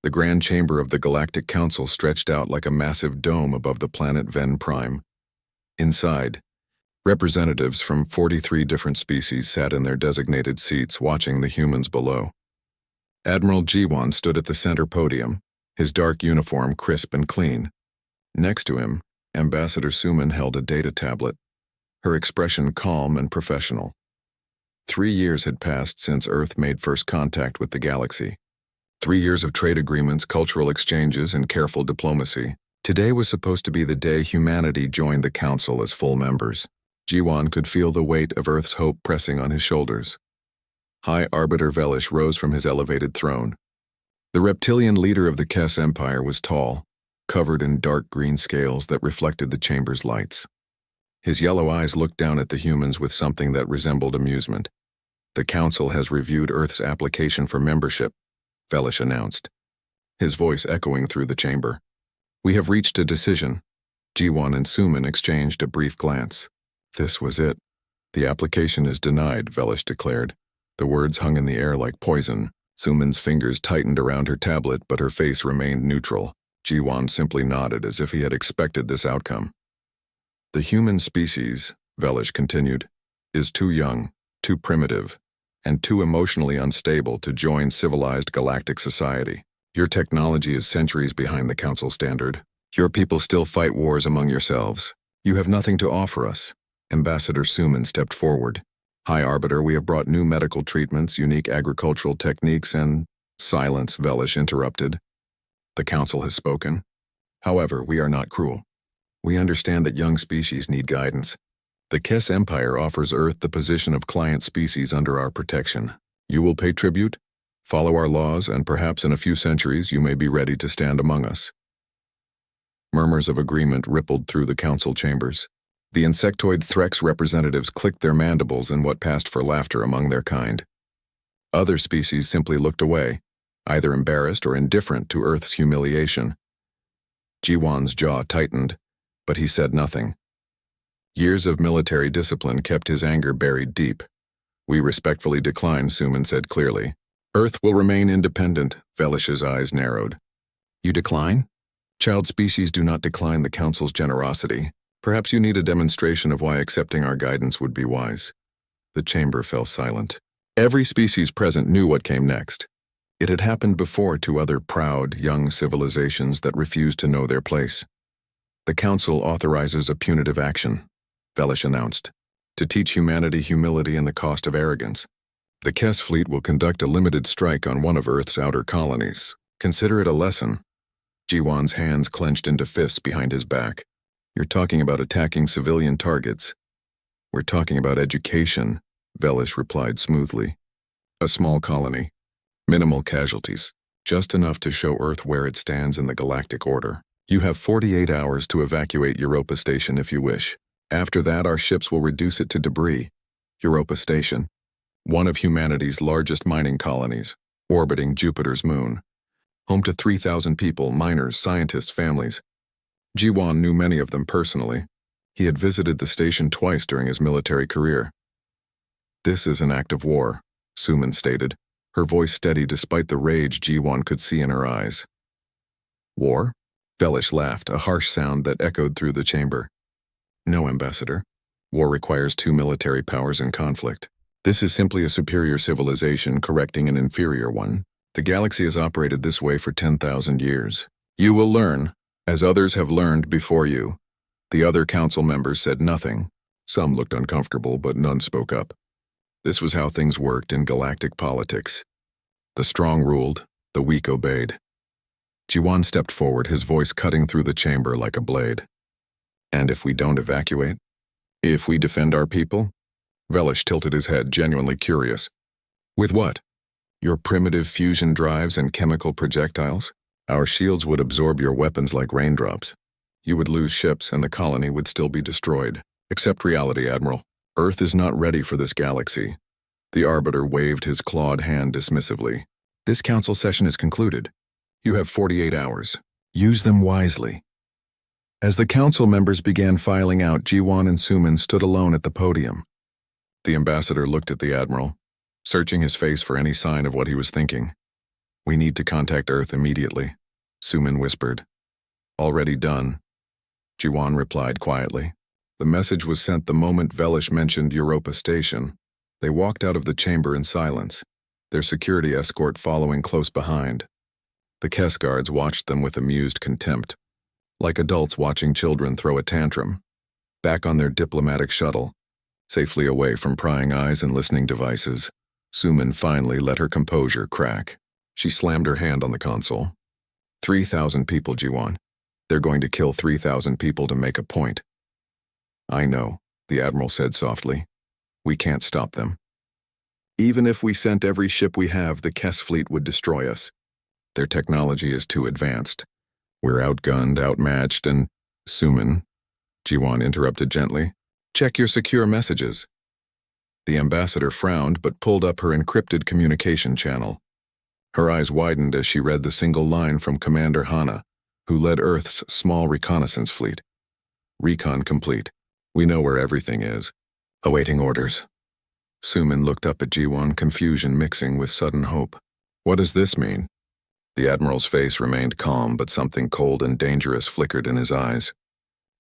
The grand chamber of the Galactic Council stretched out like a massive dome above the planet Ven Prime. Inside, representatives from 43 different species sat in their designated seats watching the humans below. Admiral Jiwan stood at the center podium, his dark uniform crisp and clean. Next to him, Ambassador Suman held a data tablet, her expression calm and professional. 3 years had passed since Earth made first contact with the galaxy. 3 years of trade agreements, cultural exchanges, and careful diplomacy. Today was supposed to be the day humanity joined the Council as full members. Jiwan could feel the weight of Earth's hope pressing on his shoulders. High Arbiter Velish rose from his elevated throne. The reptilian leader of the Kess Empire was tall, covered in dark green scales that reflected the chamber's lights. His yellow eyes looked down at the humans with something that resembled amusement. The Council has reviewed Earth's application for membership, Velish announced, his voice echoing through the chamber. We have reached a decision. Jiwan and Suman exchanged a brief glance. This was it. The application is denied, Velish declared. The words hung in the air like poison. Suman's fingers tightened around her tablet, but her face remained neutral. Jiwan simply nodded as if he had expected this outcome. The human species, Velish continued, is too young, too primitive, and too emotionally unstable to join civilized galactic society. Your technology is centuries behind the Council standard. Your people still fight wars among yourselves. You have nothing to offer us. Ambassador Suman stepped forward. High Arbiter, we have brought new medical treatments, unique agricultural techniques, and— Silence, Velish interrupted. The Council has spoken. However, we are not cruel. We understand that young species need guidance. The Kess Empire offers Earth the position of client species under our protection. You will pay tribute, follow our laws, and perhaps in a few centuries you may be ready to stand among us. Murmurs of agreement rippled through the Council chambers. The insectoid Threx representatives clicked their mandibles in what passed for laughter among their kind. Other species simply looked away, either embarrassed or indifferent to Earth's humiliation. Jiwan's jaw tightened, but he said nothing. Years of military discipline kept his anger buried deep. We respectfully decline, Suman said clearly. Earth will remain independent, Velish's eyes narrowed. You decline? Child species do not decline the Council's generosity. Perhaps you need a demonstration of why accepting our guidance would be wise. The chamber fell silent. Every species present knew what came next. It had happened before to other proud, young civilizations that refused to know their place. The Council authorizes a punitive action, Velish announced, to teach humanity humility and the cost of arrogance. The Kess fleet will conduct a limited strike on one of Earth's outer colonies. Consider it a lesson. Jiwan's hands clenched into fists behind his back. You're talking about attacking civilian targets. We're talking about education, Velish replied smoothly. A small colony. Minimal casualties. Just enough to show Earth where it stands in the galactic order. You have 48 hours to evacuate Europa Station if you wish. After that, our ships will reduce it to debris. Europa Station, one of humanity's largest mining colonies, orbiting Jupiter's moon. Home to 3,000 people, miners, scientists, families. Jiwan knew many of them personally. He had visited the station twice during his military career. This is an act of war, Suman stated, her voice steady despite the rage Jiwan could see in her eyes. War? Velish laughed, a harsh sound that echoed through the chamber. No, Ambassador. War requires two military powers in conflict. This is simply a superior civilization correcting an inferior one. The galaxy has operated this way for 10,000 years. You will learn, as others have learned before you. The other Council members said nothing. Some looked uncomfortable, but none spoke up. This was how things worked in galactic politics. The strong ruled, the weak obeyed. Jiwan stepped forward, his voice cutting through the chamber like a blade. And if we don't evacuate? If we defend our people? Velish tilted his head, genuinely curious. With what? Your primitive fusion drives and chemical projectiles? Our shields would absorb your weapons like raindrops. You would lose ships and the colony would still be destroyed. Accept reality, Admiral. Earth is not ready for this galaxy. The Arbiter waved his clawed hand dismissively. This Council session is concluded. You have 48 hours. Use them wisely. As the Council members began filing out, Jiwan and Suman stood alone at the podium. The Ambassador looked at the Admiral, searching his face for any sign of what he was thinking. We need to contact Earth immediately, Suman whispered. Already done, Jiwan replied quietly. The message was sent the moment Velish mentioned Europa Station. They walked out of the chamber in silence, their security escort following close behind. The Kess guards watched them with amused contempt, like adults watching children throw a tantrum. Back on their diplomatic shuttle, safely away from prying eyes and listening devices, Suman finally let her composure crack. She slammed her hand on the console. 3,000 people, Jiwan. They're going to kill 3,000 people to make a point. I know, the Admiral said softly. We can't stop them. Even if we sent every ship we have, the Kess fleet would destroy us. Their technology is too advanced. We're outgunned, outmatched, and... Suman, Jiwan interrupted gently. Check your secure messages. The ambassador frowned but pulled up her encrypted communication channel. Her eyes widened as she read the single line from Commander Hana, who led Earth's small reconnaissance fleet. Recon complete. We know where everything is. Awaiting orders. Suman looked up at Jiwan, confusion mixing with sudden hope. What does this mean? The Admiral's face remained calm, but something cold and dangerous flickered in his eyes.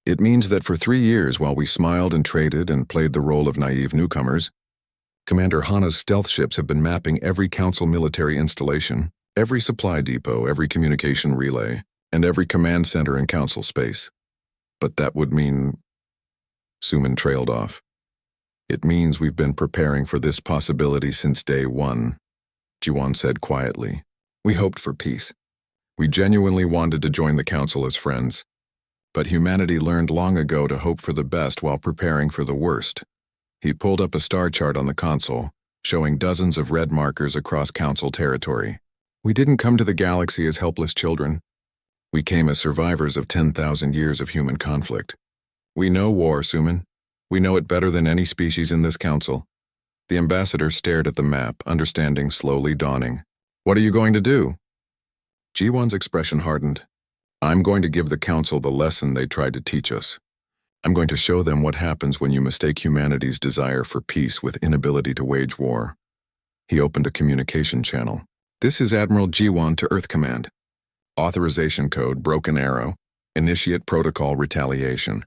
It means that for 3 years, while we smiled and traded and played the role of naive newcomers, Commander Hana's stealth ships have been mapping every Council military installation, every supply depot, every communication relay, and every command center in Council space. But that would mean... Suman trailed off. It means we've been preparing for this possibility since day one, Jiwan said quietly. We hoped for peace. We genuinely wanted to join the Council as friends. But humanity learned long ago to hope for the best while preparing for the worst. He pulled up a star chart on the console, showing dozens of red markers across Council territory. We didn't come to the galaxy as helpless children. We came as survivors of 10,000 years of human conflict. We know war, Suman. We know it better than any species in this Council. The ambassador stared at the map, understanding slowly dawning. What are you going to do? Jiwan's expression hardened. I'm going to give the Council the lesson they tried to teach us. I'm going to show them what happens when you mistake humanity's desire for peace with inability to wage war. He opened a communication channel. This is Admiral Jiwan to Earth Command. Authorization code Broken Arrow. Initiate protocol retaliation.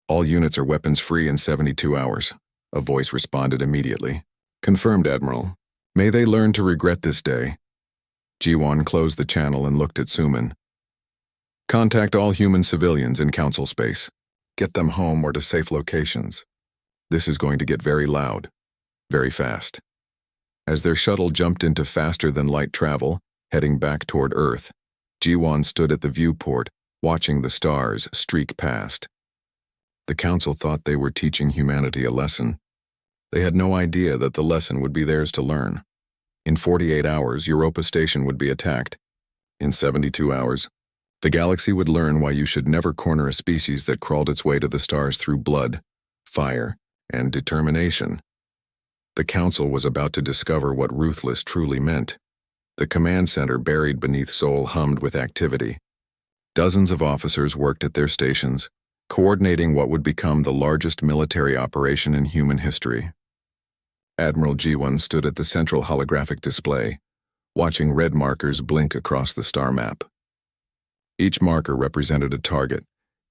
All units are weapons-free in 72 hours. A voice responded immediately. Confirmed, Admiral. May they learn to regret this day. Jiwan closed the channel and looked at Suman. Contact all human civilians in Council space. Get them home or to safe locations. This is going to get very loud, very fast. As their shuttle jumped into faster-than-light travel, heading back toward Earth, Jiwan stood at the viewport, watching the stars streak past. The Council thought they were teaching humanity a lesson. They had no idea that the lesson would be theirs to learn. In 48 hours, Europa Station would be attacked. In 72 hours, the galaxy would learn why you should never corner a species that crawled its way to the stars through blood, fire, and determination. The Council was about to discover what ruthless truly meant. The command center buried beneath Sol hummed with activity. Dozens of officers worked at their stations, coordinating what would become the largest military operation in human history. Admiral Jiwan stood at the central holographic display, watching red markers blink across the star map. Each marker represented a target,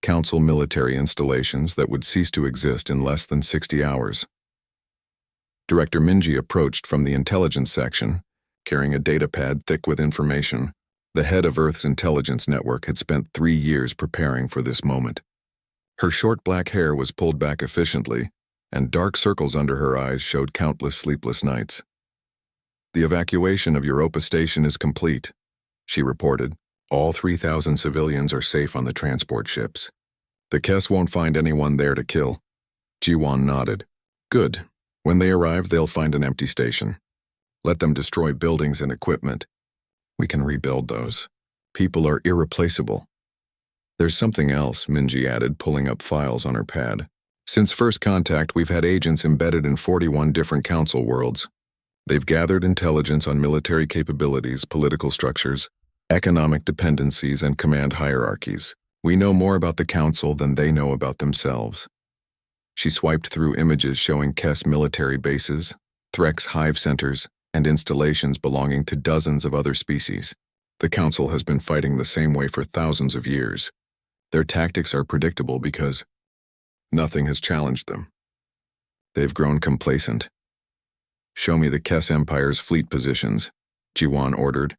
Council military installations that would cease to exist in less than 60 hours. Director Minji approached from the intelligence section, carrying a datapad thick with information. The head of Earth's intelligence network had spent 3 years preparing for this moment. Her short black hair was pulled back efficiently, and dark circles under her eyes showed countless sleepless nights. The evacuation of Europa Station is complete, she reported. All 3,000 civilians are safe on the transport ships. The Kess won't find anyone there to kill. Jiwan nodded. Good. When they arrive, they'll find an empty station. Let them destroy buildings and equipment. We can rebuild those. People are irreplaceable. There's something else, Minji added, pulling up files on her pad. Since first contact, we've had agents embedded in 41 different Council worlds. They've gathered intelligence on military capabilities, political structures, economic dependencies, and command hierarchies. We know more about the Council than they know about themselves. She swiped through images showing Kess military bases, Threx hive centers, and installations belonging to dozens of other species. The Council has been fighting the same way for thousands of years. Their tactics are predictable because nothing has challenged them. They've grown complacent. "Show me the Kess Empire's fleet positions," Jiwan ordered.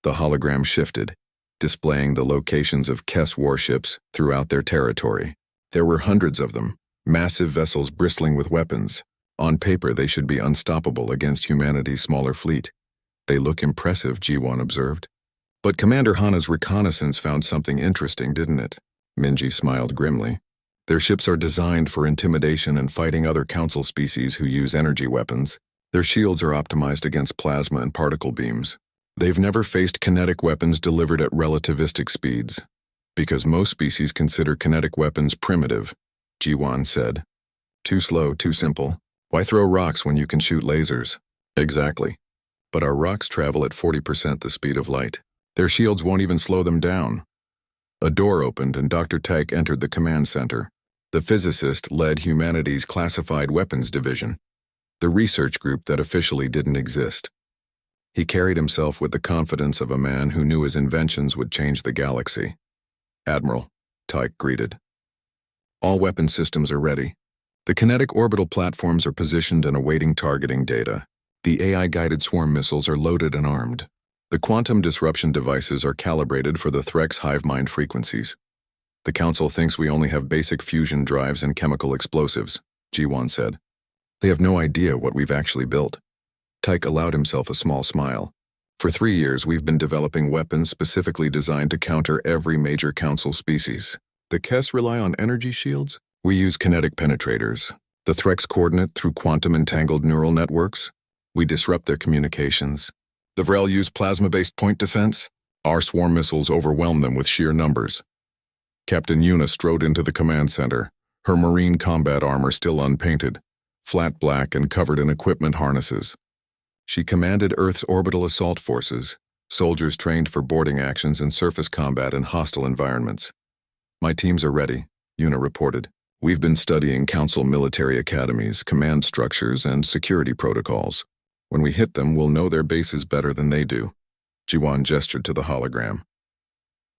The hologram shifted, displaying the locations of Kess warships throughout their territory. There were hundreds of them, massive vessels bristling with weapons. On paper, they should be unstoppable against humanity's smaller fleet. "They look impressive," Jiwan observed. "But Commander Hana's reconnaissance found something interesting, didn't it?" Minji smiled grimly. "Their ships are designed for intimidation and fighting other Council species who use energy weapons. Their shields are optimized against plasma and particle beams. They've never faced kinetic weapons delivered at relativistic speeds, because most species consider kinetic weapons primitive," Jiwan said. "Too slow, too simple. Why throw rocks when you can shoot lasers?" "Exactly. But our rocks travel at 40% the speed of light. Their shields won't even slow them down." A door opened and Dr. Tyke entered the command center. The physicist led humanity's classified weapons division, the research group that officially didn't exist. He carried himself with the confidence of a man who knew his inventions would change the galaxy. "Admiral," Tyke greeted. "All weapon systems are ready. The kinetic orbital platforms are positioned and awaiting targeting data. The AI-guided swarm missiles are loaded and armed. The quantum disruption devices are calibrated for the Threx hive mind frequencies. The Council thinks we only have basic fusion drives and chemical explosives," Jiwan said. "They have no idea what we've actually built." Tyke allowed himself a small smile. "For 3 years, we've been developing weapons specifically designed to counter every major Council species. The Kess rely on energy shields. We use kinetic penetrators. The Threx coordinate through quantum-entangled neural networks. We disrupt their communications. The Vrel use plasma-based point defense. Our swarm missiles overwhelm them with sheer numbers." Captain Yuna strode into the command center, her marine combat armor still unpainted, flat black and covered in equipment harnesses. She commanded Earth's orbital assault forces, soldiers trained for boarding actions and surface combat in hostile environments. "My teams are ready," Yuna reported. "We've been studying Council military academies, command structures, and security protocols. When we hit them, we'll know their bases better than they do." Jiwan gestured to the hologram.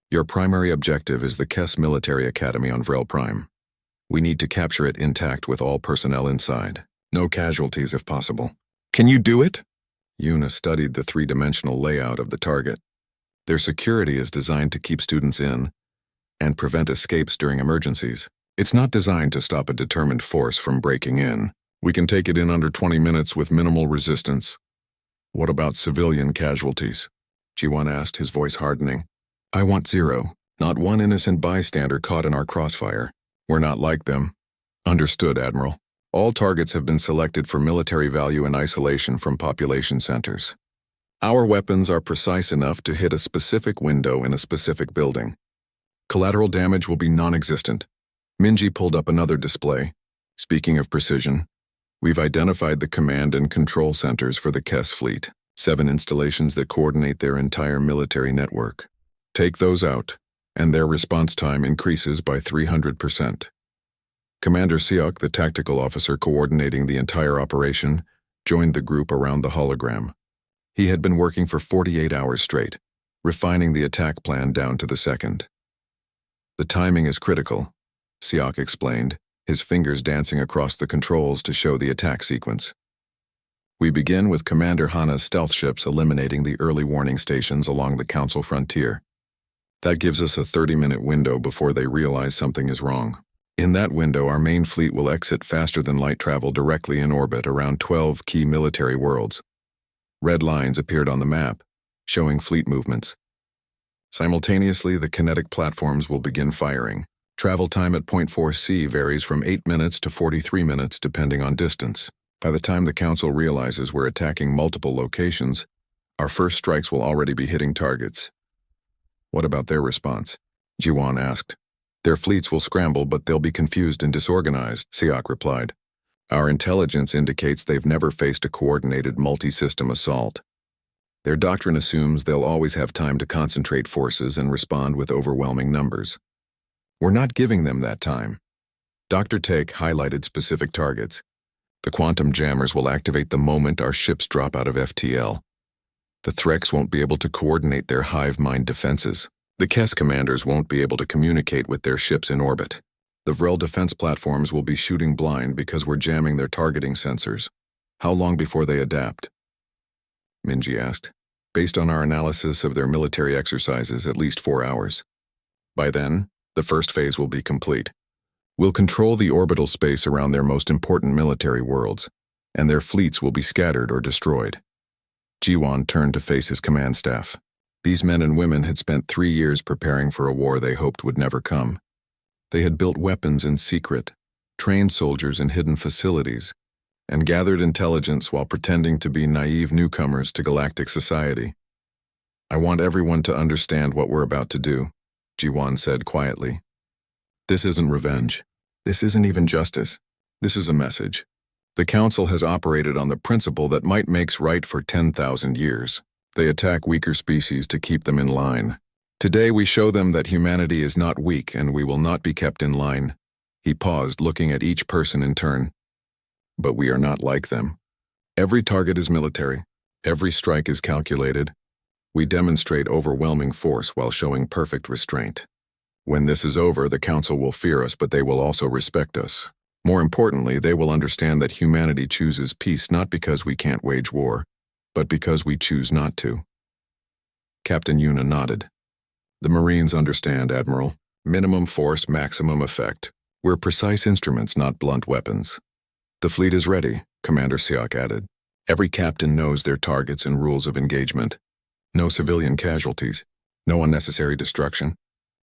"Your primary objective is the Kess Military Academy on Vrel Prime. We need to capture it intact with all personnel inside. No casualties if possible." "Can you do it?" Yuna studied the three-dimensional layout of the target. "Their security is designed to keep students in and prevent escapes during emergencies. It's not designed to stop a determined force from breaking in. We can take it in under 20 minutes with minimal resistance." "What about civilian casualties?" Jiwan asked, his voice hardening. "I want 0. Not one innocent bystander caught in our crossfire. We're not like them." "Understood, Admiral. All targets have been selected for military value and isolation from population centers. Our weapons are precise enough to hit a specific window in a specific building. Collateral damage will be non-existent." Minji pulled up another display. "Speaking of precision, we've identified the command and control centers for the Kess fleet, 7 installations that coordinate their entire military network. Take those out, and their response time increases by 300%. Commander Siok, the tactical officer coordinating the entire operation, joined the group around the hologram. He had been working for 48 hours straight, refining the attack plan down to the second. "The timing is critical," Siok explained, his fingers dancing across the controls to show the attack sequence. "We begin with Commander Hana's stealth ships eliminating the early warning stations along the Council frontier. That gives us a 30-minute window before they realize something is wrong. In that window, our main fleet will exit faster than light travel directly in orbit around 12 key military worlds. Red lines appeared on the map, showing fleet movements. Simultaneously, the kinetic platforms will begin firing. Travel time at Point 4C varies from 8 minutes to 43 minutes depending on distance. By the time the Council realizes we're attacking multiple locations, our first strikes will already be hitting targets." "What about their response?" Jiwan asked. "Their fleets will scramble, but they'll be confused and disorganized," Siok replied. "Our intelligence indicates they've never faced a coordinated multi-system assault. Their doctrine assumes they'll always have time to concentrate forces and respond with overwhelming numbers. We're not giving them that time." Dr. Take highlighted specific targets. The quantum jammers will activate the moment our ships drop out of FTL. The Threx won't be able to coordinate their hive mind defenses. The Kess commanders won't be able to communicate with their ships in orbit. The Vrel defense platforms will be shooting blind because we're jamming their targeting sensors. How long before they adapt? Minji asked. Based on our analysis of their military exercises, at least 4 hours. By then, the first phase will be complete. We'll control the orbital space around their most important military worlds, and their fleets will be scattered or destroyed. Jiwan turned to face his command staff. These men and women had spent 3 years preparing for a war they hoped would never come. They had built weapons in secret, trained soldiers in hidden facilities, and gathered intelligence while pretending to be naive newcomers to galactic society. I want everyone to understand what we're about to do, Jiwan said quietly. This isn't revenge. This isn't even justice. This is a message. The Council has operated on the principle that might makes right for 10,000 years. They attack weaker species to keep them in line. Today we show them that humanity is not weak and we will not be kept in line. He paused, looking at each person in turn. But we are not like them. Every target is military. Every strike is calculated. We demonstrate overwhelming force while showing perfect restraint. When this is over, the Council will fear us, but they will also respect us. More importantly, they will understand that humanity chooses peace not because we can't wage war, but because we choose not to. Captain Yuna nodded. The Marines understand, Admiral. Minimum force, maximum effect. We're precise instruments, not blunt weapons. The fleet is ready, Commander Siak added. Every captain knows their targets and rules of engagement. No civilian casualties. No unnecessary destruction.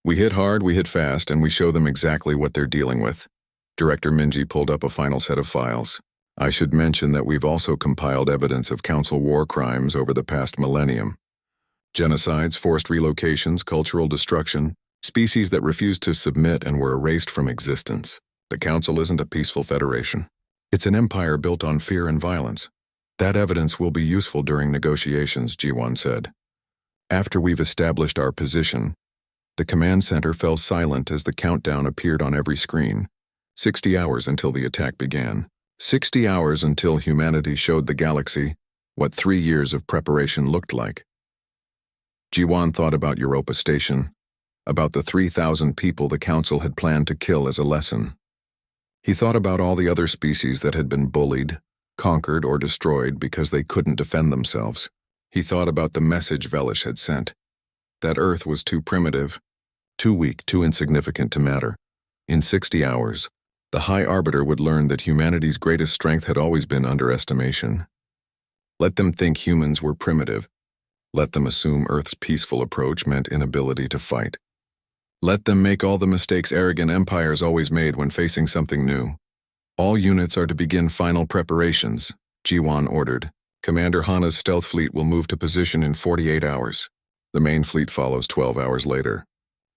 We hit hard, we hit fast, and we show them exactly what they're dealing with. Director Minji pulled up a final set of files. I should mention that we've also compiled evidence of Council war crimes over the past millennium. Genocides, forced relocations, cultural destruction, species that refused to submit and were erased from existence. The Council isn't a peaceful federation. It's an empire built on fear and violence. That evidence will be useful during negotiations, Jiwan said. After we've established our position, the command center fell silent as the countdown appeared on every screen. 60 hours until the attack began. 60 hours until humanity showed the galaxy what 3 years of preparation looked like. Jiwan thought about Europa Station, about the 3,000 people the Council had planned to kill as a lesson. He thought about all the other species that had been bullied, conquered, or destroyed because they couldn't defend themselves. He thought about the message Velish had sent. That Earth was too primitive, too weak, too insignificant to matter. In 60 hours, the High Arbiter would learn that humanity's greatest strength had always been underestimation. Let them think humans were primitive. Let them assume Earth's peaceful approach meant inability to fight. Let them make all the mistakes arrogant empires always made when facing something new. All units are to begin final preparations, Jiwan ordered. Commander Hana's stealth fleet will move to position in 48 hours. The main fleet follows 12 hours later.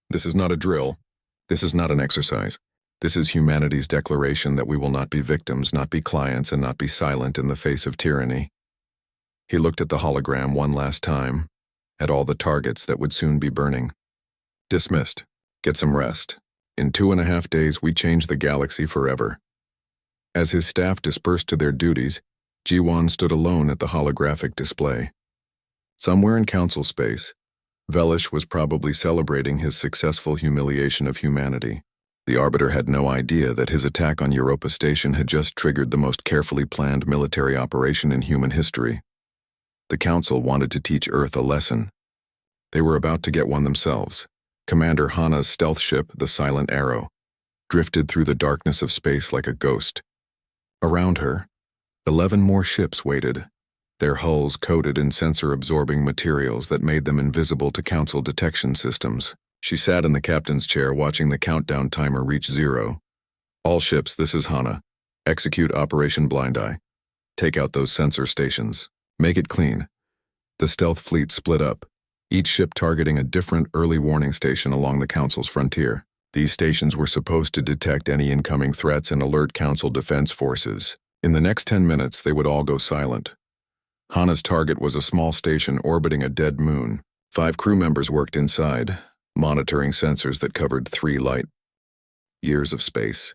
This is not a drill. This is not an exercise. This is humanity's declaration that we will not be victims, not be clients, and not be silent in the face of tyranny. He looked at the hologram one last time, at all the targets that would soon be burning. Dismissed. Get some rest. In 2.5 days, we change the galaxy forever. As his staff dispersed to their duties, Jiwan stood alone at the holographic display. Somewhere in Council space, Velish was probably celebrating his successful humiliation of humanity. The Arbiter had no idea that his attack on Europa Station had just triggered the most carefully planned military operation in human history. The Council wanted to teach Earth a lesson. They were about to get one themselves. Commander Hana's stealth ship, the Silent Arrow, drifted through the darkness of space like a ghost. Around her, 11 more ships waited, their hulls coated in sensor-absorbing materials that made them invisible to Council detection systems. She sat in the captain's chair watching the countdown timer reach 0. All ships, this is Hana. Execute Operation Blind Eye. Take out those sensor stations. Make it clean. The stealth fleet split up, each ship targeting a different early warning station along the Council's frontier. These stations were supposed to detect any incoming threats and alert Council defense forces. In the next 10 minutes, they would all go silent. Hana's target was a small station orbiting a dead moon. 5 crew members worked inside, monitoring sensors that covered 3 light years of space.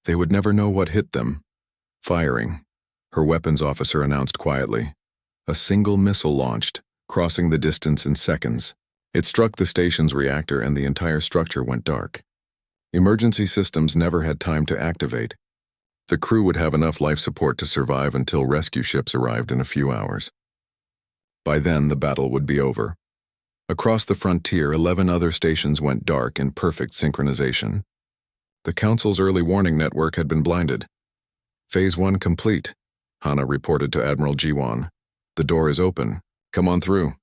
They would never know what hit them. Firing, Her weapons officer announced quietly. A single missile launched, crossing the distance in seconds. It struck the station's reactor and the entire structure went dark. Emergency systems never had time to activate. The crew would have enough life support to survive until rescue ships arrived in a few hours. By then, the battle would be over. Across the frontier, 11 other stations went dark in perfect synchronization. The Council's early warning network had been blinded. Phase 1 complete, Hana reported to Admiral Jiwan. The door is open. Come on through.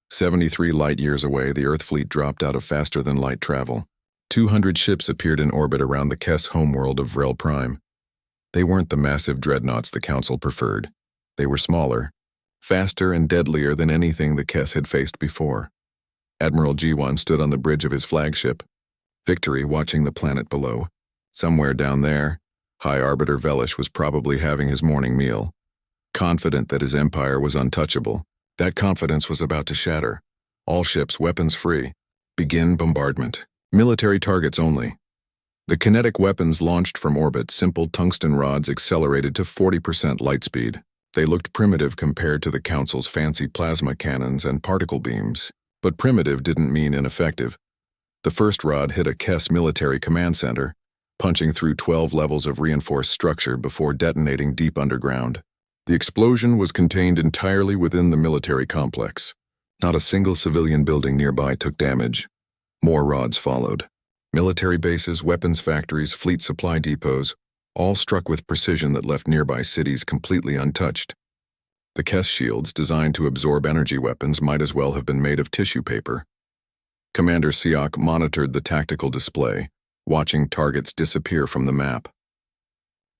73 light-years away, the Earth fleet dropped out of faster-than-light travel. 200 ships appeared in orbit around the Kess homeworld of Vrel Prime. They weren't the massive dreadnoughts the Council preferred. They were smaller, faster and deadlier than anything the Kess had faced before. Admiral Jiwan stood on the bridge of his flagship, Victory, watching the planet below. Somewhere down there, High Arbiter Velish was probably having his morning meal. Confident that his empire was untouchable, that confidence was about to shatter. All ships weapons free. Begin bombardment. Military targets only. The kinetic weapons launched from orbit, simple tungsten rods accelerated to 40% light speed. They looked primitive compared to the Council's fancy plasma cannons and particle beams. But primitive didn't mean ineffective. The first rod hit a Kess military command center, punching through 12 levels of reinforced structure before detonating deep underground. The explosion was contained entirely within the military complex. Not a single civilian building nearby took damage. More rods followed. Military bases, weapons factories, fleet supply depots, all struck with precision that left nearby cities completely untouched. The Kess shields, designed to absorb energy weapons, might as well have been made of tissue paper. Commander Siak monitored the tactical display, watching targets disappear from the map.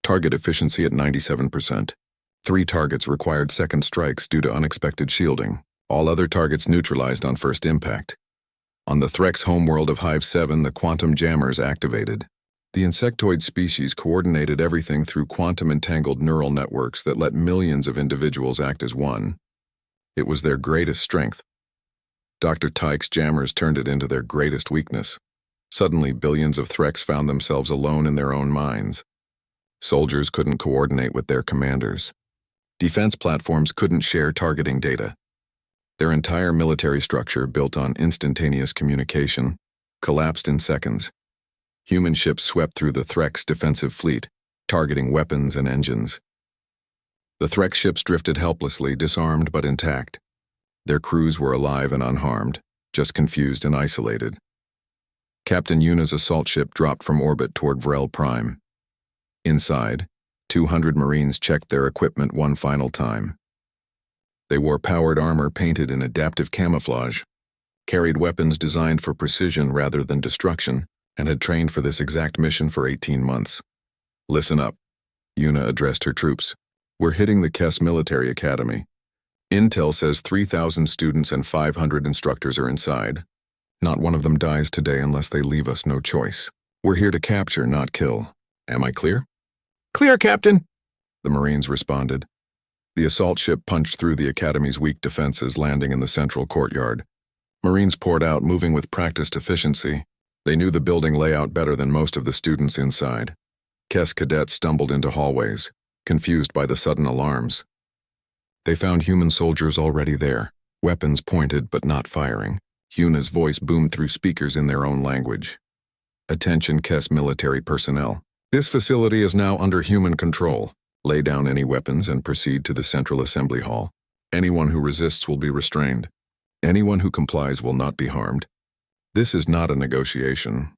Target efficiency at 97%. 3 targets required second strikes due to unexpected shielding. All other targets neutralized on first impact. On the Threx homeworld of Hive 7, the quantum jammers activated. The insectoid species coordinated everything through quantum-entangled neural networks that let millions of individuals act as one. It was their greatest strength. Dr. Tyke's jammers turned it into their greatest weakness. Suddenly, billions of Threx found themselves alone in their own minds. Soldiers couldn't coordinate with their commanders. Defense platforms couldn't share targeting data. Their entire military structure, built on instantaneous communication, collapsed in seconds. Human ships swept through the Threx defensive fleet, targeting weapons and engines. The Threx ships drifted helplessly, disarmed but intact. Their crews were alive and unharmed, just confused and isolated. Captain Yuna's assault ship dropped from orbit toward Vrel Prime. Inside, 200 Marines checked their equipment one final time. They wore powered armor painted in adaptive camouflage, carried weapons designed for precision rather than destruction, and had trained for this exact mission for 18 months. Listen up, Yuna addressed her troops. We're hitting the Kess Military Academy. Intel says 3,000 students and 500 instructors are inside. Not one of them dies today unless they leave us no choice. We're here to capture, not kill. Am I clear? Clear, Captain, the Marines responded. The assault ship punched through the Academy's weak defenses, landing in the central courtyard. Marines poured out, moving with practiced efficiency. They knew the building layout better than most of the students inside. Kess cadets stumbled into hallways, confused by the sudden alarms. They found human soldiers already there, weapons pointed but not firing. Yuna's voice boomed through speakers in their own language. Attention, Kess military personnel. This facility is now under human control. Lay down any weapons and proceed to the Central Assembly Hall. Anyone who resists will be restrained. Anyone who complies will not be harmed. This is not a negotiation.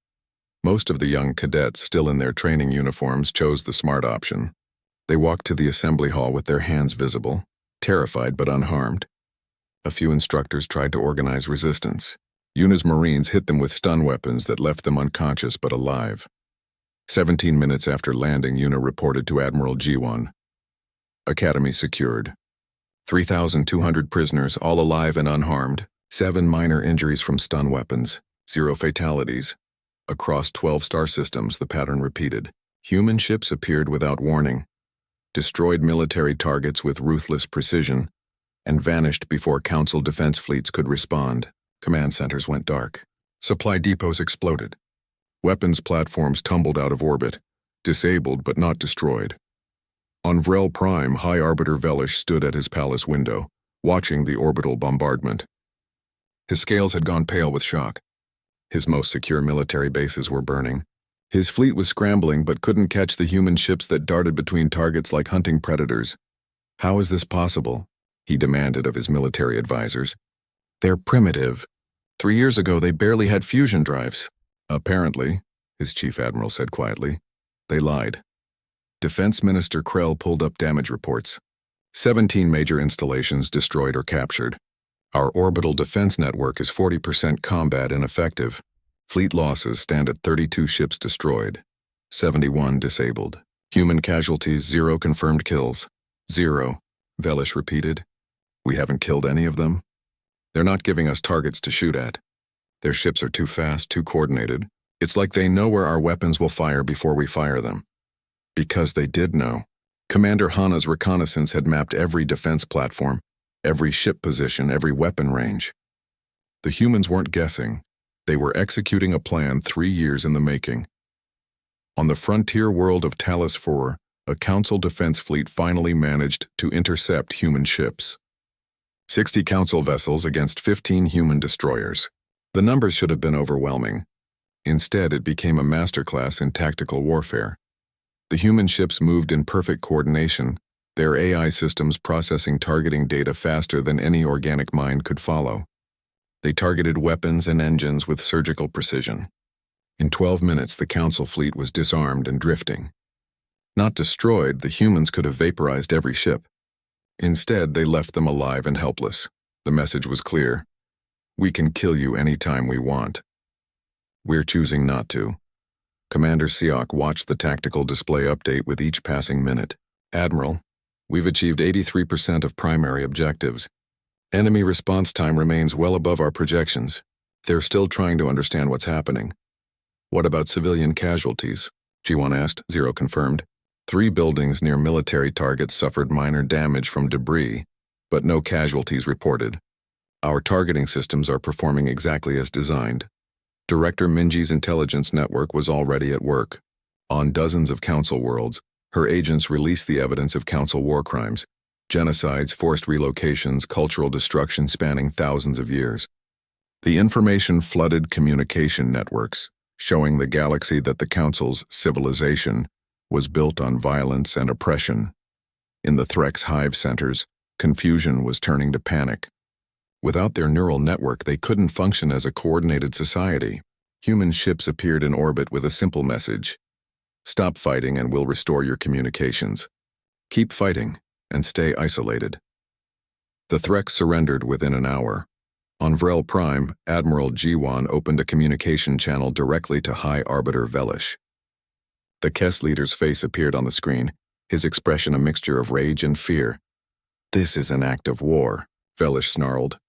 Most of the young cadets, still in their training uniforms, chose the smart option. They walked to the assembly hall with their hands visible, terrified but unharmed. A few instructors tried to organize resistance. Yuna's Marines hit them with stun weapons that left them unconscious but alive. 17 minutes after landing, Yuna reported to Admiral G1. Academy secured. 3,200 prisoners, all alive and unharmed. 7 minor injuries from stun weapons. 0 fatalities. Across 12 star systems, the pattern repeated. Human ships appeared without warning, destroyed military targets with ruthless precision, and vanished before Council defense fleets could respond. Command centers went dark. Supply depots exploded. Weapons platforms tumbled out of orbit, disabled but not destroyed. On Vrel Prime, High Arbiter Velish stood at his palace window, watching the orbital bombardment. His scales had gone pale with shock. His most secure military bases were burning. His fleet was scrambling but couldn't catch the human ships that darted between targets like hunting predators. How is this possible? He demanded of his military advisors. They're primitive. 3 years ago, they barely had fusion drives. Apparently, his chief admiral said quietly. They lied. Defense Minister Krell pulled up damage reports. 17 major installations destroyed or captured. Our orbital defense network is 40% combat ineffective. Fleet losses stand at 32 ships destroyed, 71 disabled. Human casualties, 0 confirmed kills. 0, Velish repeated. We haven't killed any of them? They're not giving us targets to shoot at. Their ships are too fast, too coordinated. It's like they know where our weapons will fire before we fire them. Because they did know. Commander Hana's reconnaissance had mapped every defense platform, every ship position, every weapon range. The humans weren't guessing. They were executing a plan 3 years in the making. On the frontier world of Talos 4, a Council defense fleet finally managed to intercept human ships. 60 Council vessels against 15 human destroyers. The numbers should have been overwhelming. Instead, it became a masterclass in tactical warfare. The human ships moved in perfect coordination, their AI systems processing targeting data faster than any organic mind could follow. They targeted weapons and engines with surgical precision. In 12 minutes, the Council fleet was disarmed and drifting. Not destroyed, the humans could have vaporized every ship. Instead, they left them alive and helpless. The message was clear. We can kill you anytime we want. We're choosing not to. Commander Siok watched the tactical display update with each passing minute. Admiral, we've achieved 83% of primary objectives. Enemy response time remains well above our projections. They're still trying to understand what's happening. What about civilian casualties? G1 asked. 0 confirmed. 3 buildings near military targets suffered minor damage from debris, but no casualties reported. Our targeting systems are performing exactly as designed. Director Minji's intelligence network was already at work. On dozens of Council worlds, her agents released the evidence of Council war crimes, genocides, forced relocations, cultural destruction spanning thousands of years. The information flooded communication networks, showing the galaxy that the Council's civilization was built on violence and oppression. In the Threx hive centers, confusion was turning to panic. Without their neural network, they couldn't function as a coordinated society. Human ships appeared in orbit with a simple message. Stop fighting and we'll restore your communications. Keep fighting and stay isolated. The Threx surrendered within an hour. On Vrel Prime, Admiral G1 opened a communication channel directly to High Arbiter Velish. The Kess leader's face appeared on the screen, his expression a mixture of rage and fear. This is an act of war, Velish snarled.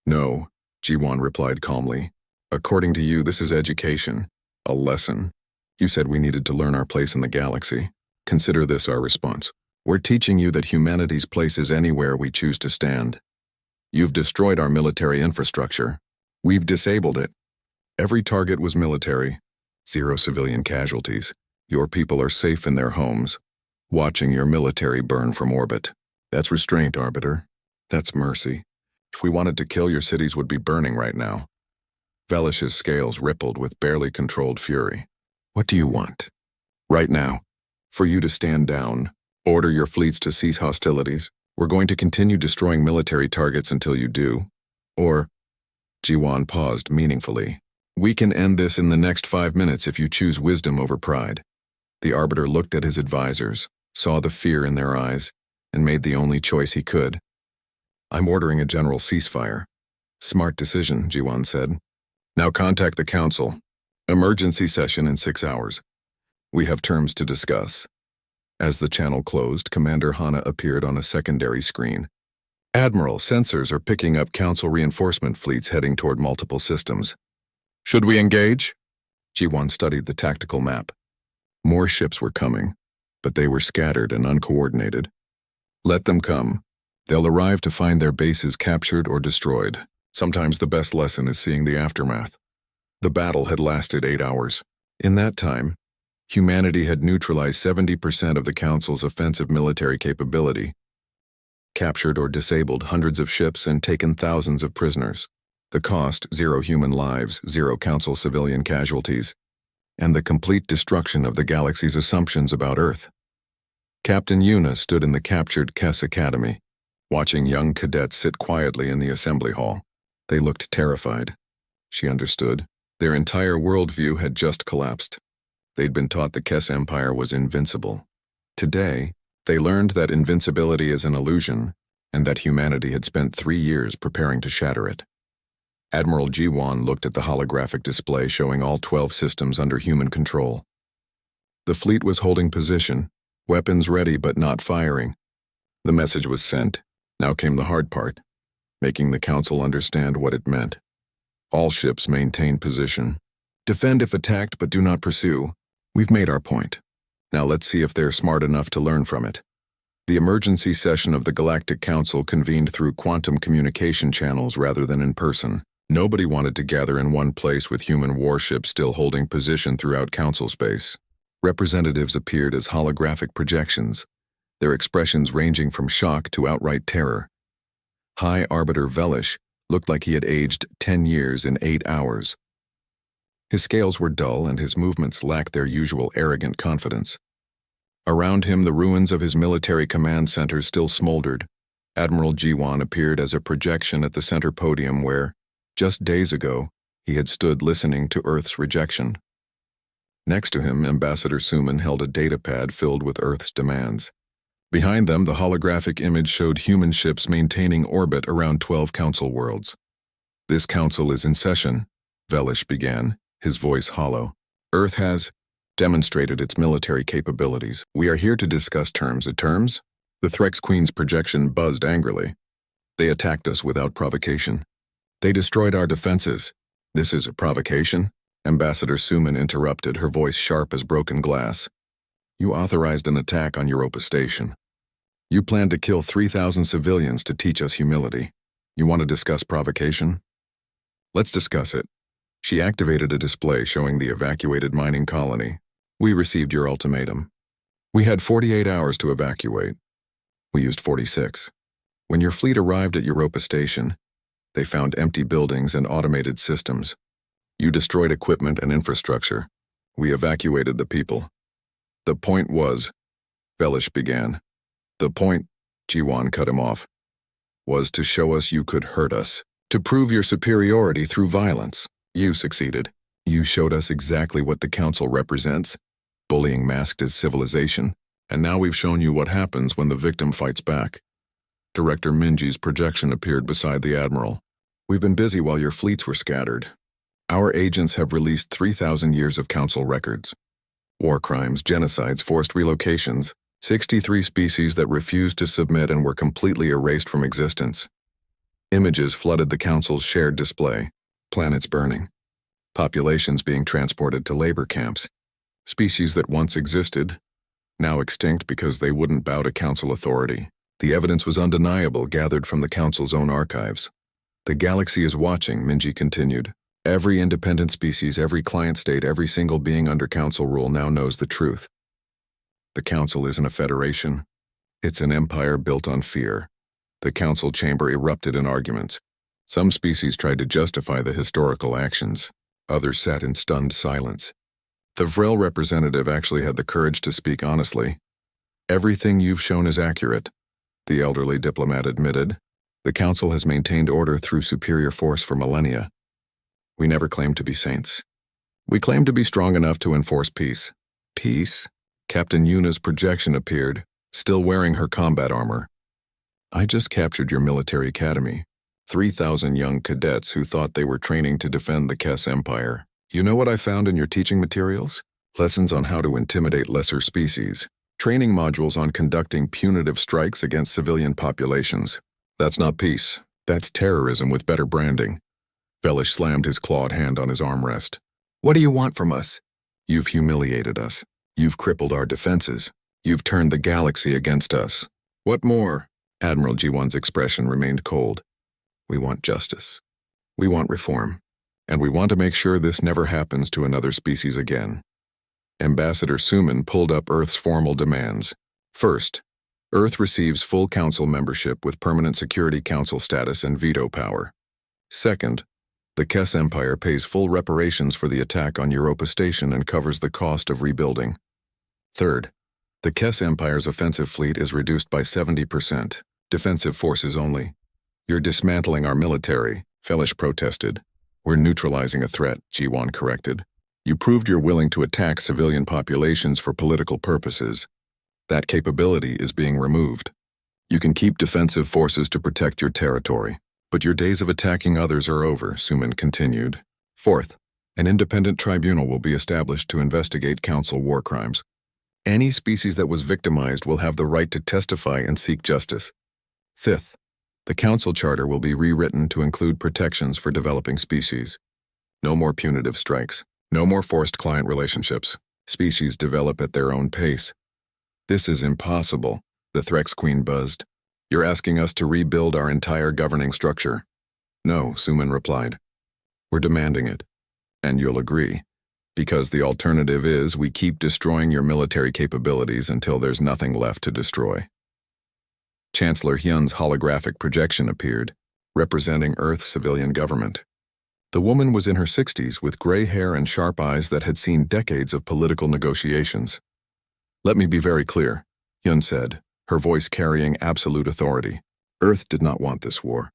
No, G1 replied calmly. According to you, this is education, a lesson. You said we needed to learn our place in the galaxy. Consider this our response. We're teaching you that humanity's place is anywhere we choose to stand. You've destroyed our military infrastructure. We've disabled it. Every target was military. 0 civilian casualties. Your people are safe in their homes, watching your military burn from orbit. That's restraint, Arbiter. That's mercy. If we wanted to kill, your cities would be burning right now. Velish's scales rippled with barely controlled fury. What do you want? Right now. For you to stand down. Order your fleets to cease hostilities. We're going to continue destroying military targets until you do. Or, Jiwan paused meaningfully. We can end this in the next 5 minutes if you choose wisdom over pride. The Arbiter looked at his advisors, saw the fear in their eyes, and made the only choice he could. I'm ordering a general ceasefire. Smart decision, Jiwan said. Now contact the Council. Emergency session in 6 hours. We have terms to discuss. As the channel closed, Commander Hana appeared on a secondary screen. Admiral, sensors are picking up Council reinforcement fleets heading toward multiple systems. Should we engage? G1 studied the tactical map. More ships were coming, but they were scattered and uncoordinated. Let them come. They'll arrive to find their bases captured or destroyed. Sometimes the best lesson is seeing the aftermath. The battle had lasted 8 hours. In that time, Humanity had neutralized 70% of the Council's offensive military capability, captured or disabled hundreds of ships and taken thousands of prisoners. The cost, 0 human lives, 0 Council civilian casualties, and the complete destruction of the galaxy's assumptions about Earth. Captain Yuna stood in the captured Kess Academy, watching young cadets sit quietly in the assembly hall. They looked terrified. She understood. Their entire worldview had just collapsed. They'd been taught the Kess Empire was invincible. Today, they learned that invincibility is an illusion, and that humanity had spent 3 years preparing to shatter it. Admiral Jiwan looked at the holographic display showing all 12 systems under human control. The fleet was holding position, weapons ready but not firing. The message was sent. Now came the hard part, making the Council understand what it meant. All ships maintain position. Defend if attacked but do not pursue. We've made our point. Now let's see if they're smart enough to learn from it. The emergency session of the Galactic Council convened through quantum communication channels rather than in person. Nobody wanted to gather in one place with human warships still holding position throughout Council space. Representatives appeared as holographic projections, their expressions ranging from shock to outright terror. High Arbiter Velish looked like he had aged 10 years in 8 hours. His scales were dull and his movements lacked their usual arrogant confidence. Around him, the ruins of his military command center still smoldered. Admiral Jiwan appeared as a projection at the center podium where, just days ago, he had stood listening to Earth's rejection. Next to him, Ambassador Suman held a datapad filled with Earth's demands. Behind them, the holographic image showed human ships maintaining orbit around 12 Council worlds. "This Council is in session," Velish began, his voice hollow. "Earth has demonstrated its military capabilities. We are here to discuss terms." Terms? The Threx Queen's projection buzzed angrily. "They attacked us without provocation. They destroyed our defenses. This is a provocation?" Ambassador Suman interrupted, her voice sharp as broken glass. "You authorized an attack on Europa Station. You planned to kill 3,000 civilians to teach us humility. You want to discuss provocation? Let's discuss it." She activated a display showing the evacuated mining colony. "We received your ultimatum. We had 48 hours to evacuate. We used 46. When your fleet arrived at Europa Station, they found empty buildings and automated systems. You destroyed equipment and infrastructure. We evacuated the people. The point was," Velish began. "The point," Jiwan cut him off, "was to show us you could hurt us, to prove your superiority through violence. You succeeded. You showed us exactly what the Council represents, bullying masked as civilization, and now we've shown you what happens when the victim fights back." Director Minji's projection appeared beside the Admiral. "We've been busy while your fleets were scattered. Our agents have released 3,000 years of Council records. War crimes, genocides, forced relocations, 63 species that refused to submit and were completely erased from existence. Images flooded the Council's shared display. Planets burning. Populations being transported to labor camps. Species that once existed, now extinct because they wouldn't bow to Council authority. The evidence was undeniable, gathered from the Council's own archives. The galaxy is watching," Minji continued. "Every independent species, every client state, every single being under Council rule now knows the truth. The Council isn't a federation. It's an empire built on fear." The Council chamber erupted in arguments. Some species tried to justify the historical actions. Others sat in stunned silence. The Vril representative actually had the courage to speak honestly. "Everything you've shown is accurate," the elderly diplomat admitted. "The Council has maintained order through superior force for millennia. We never claimed to be saints. We claimed to be strong enough to enforce peace." "Peace?" Captain Yuna's projection appeared, still wearing her combat armor. "I just captured your military academy. 3,000 young cadets who thought they were training to defend the Kess Empire. You know what I found in your teaching materials? Lessons on how to intimidate lesser species. Training modules on conducting punitive strikes against civilian populations. That's not peace. That's terrorism with better branding." Velish slammed his clawed hand on his armrest. "What do you want from us? You've humiliated us. You've crippled our defenses. You've turned the galaxy against us. What more?" Admiral Jiwan's expression remained cold. "We want justice. We want reform. And we want to make sure this never happens to another species again." Ambassador Suman pulled up Earth's formal demands. First, Earth receives full Council membership with permanent Security Council status and veto power. Second, the Kess Empire pays full reparations for the attack on Europa Station and covers the cost of rebuilding. Third, the Kess Empire's offensive fleet is reduced by 70%, defensive forces only. You're dismantling our military, Felish protested. We're neutralizing a threat, Jiwan corrected. You proved you're willing to attack civilian populations for political purposes. That capability is being removed. You can keep defensive forces to protect your territory, but your days of attacking others are over, Suman continued. Fourth, an independent tribunal will be established to investigate Council war crimes. Any species that was victimized will have the right to testify and seek justice. Fifth, the Council Charter will be rewritten to include protections for developing species. No more punitive strikes. No more forced client relationships. Species develop at their own pace. This is impossible, the Threx Queen buzzed. You're asking us to rebuild our entire governing structure. No, Suman replied. We're demanding it. And you'll agree. Because the alternative is we keep destroying your military capabilities until there's nothing left to destroy. Chancellor Hyun's holographic projection appeared, representing Earth's civilian government. The woman was in her 60s with gray hair and sharp eyes that had seen decades of political negotiations. Let me be very clear, Hyun said, her voice carrying absolute authority. Earth did not want this war.